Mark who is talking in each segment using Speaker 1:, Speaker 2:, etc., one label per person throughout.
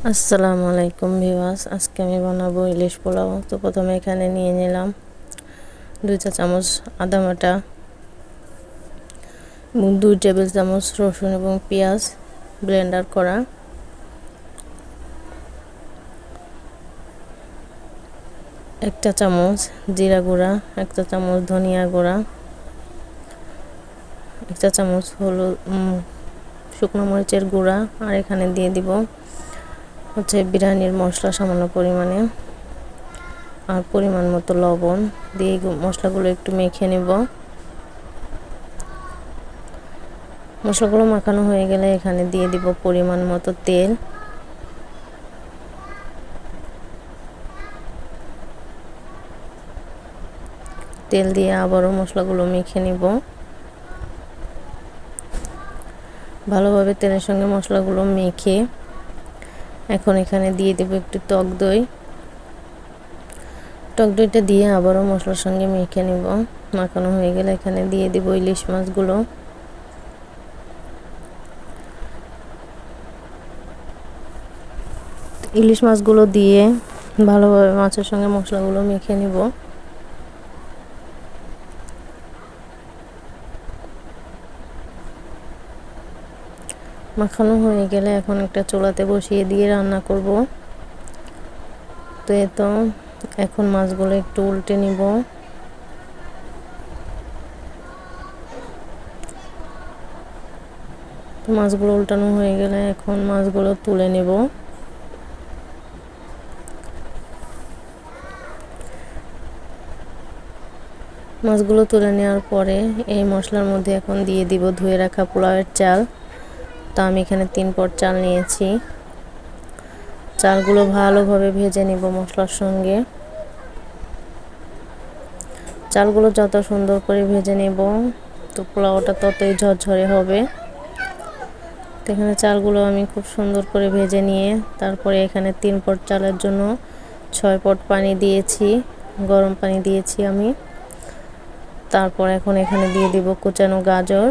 Speaker 1: আসসালামু আলাইকুম ভিউয়ার্স, আজকে আমি বানাবো ইলিশ পোলাও। তো প্রথমে এখানে নিয়ে নিলাম 2 চা চামচ আদা বাটা এবং 2 টেবিল চামচ রসুন এবং পেঁয়াজ ব্লেন্ডার করা, 1 চা চামচ জিরা গুঁড়া, 1 চা চামচ ধনিয়া গুঁড়া, 1 চা চামচ হলুদ শুকনো মরিচের গুঁড়া, আর এখানে দিয়ে দিব হচ্ছে বিরিয়ানির মশলা সামান্য পরিমাণে, আর পরিমাণ মতো লবণ দিয়ে মশলাগুলো একটু মেখে নেব। মশলাগুলো মাখানো হয়ে গেলে এখানে দিয়ে দিব পরিমাণ মতো তেল। তেল দিয়ে আবারও মশলাগুলো মেখে নিব। ভালোভাবে তেলের সঙ্গে মশলাগুলো মেখে এখন এখানে দিয়ে দেব একটু টক দই। টক দইটা দিয়ে আবারও মশলার সঙ্গে মেখে নিব। মাখানো হয়ে গেলে এখানে দিয়ে দিব ইলিশ মাছগুলো। ইলিশ মাছগুলো দিয়ে ভালোভাবে মাছের সঙ্গে মশলাগুলো মেখে নিব। মাখানো হয়ে গেলে এখন একটা চুলাতে বসিয়ে দিয়ে রান্না করব। তো এখন মাছগুলো একটু উল্টে নিব। মাছগুলো উল্টানো হয়ে গেলে এখন মাছগুলো তুলে নেব। মাছগুলো তুলে নেওয়ার পরে এই মশলার মধ্যে এখন দিয়ে দিব ধুয়ে রাখা পোলাওয়ের চাল। তো আমি এখানে 3 পট চাল নিয়েছি। চালগুলো ভালোভাবে ভেজে নিব মশলার সঙ্গে। চালগুলো যত সুন্দর করে ভেজে নেব তো পোলাওটা ততই ঝরঝরে হবে। তো এখানে চালগুলো আমি খুব সুন্দর করে ভেজে নিয়ে তারপরে এখানে 3 পট চালের জন্য 6 পট পানি দিয়েছি, গরম পানি দিয়েছি আমি। তারপর এখন এখানে দিয়ে দিব কুচানো গাজর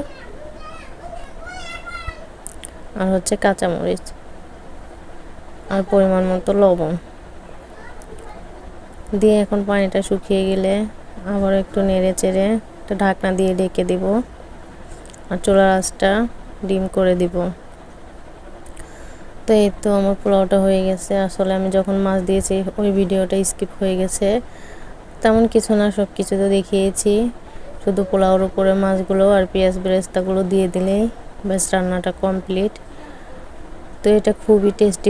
Speaker 1: আর হচ্ছে কাঁচামরিচ আর পরিমাণ মতো লবণ দিয়ে এখন পানিটা শুকিয়ে গেলে আবার একটু নেড়ে চেড়ে একটা ঢাকনা দিয়ে ঢেকে দিব আর চুলার আঁচটা ডিম করে দিব। তো এই তো আমার পোলাওটা হয়ে গেছে। আসলে আমি যখন মাছ দিয়েছি ওই ভিডিওটা স্কিপ হয়ে গেছে, তেমন কিছু না, সব কিছু তো দেখিয়েছি। শুধু পোলাওর উপরে মাছগুলো আর পেঁয়াজ বেরেস্তাগুলো দিয়ে দিলেই ব্যাস রান্নাটা কমপ্লিট। তো এটা খুবই টেস্টি।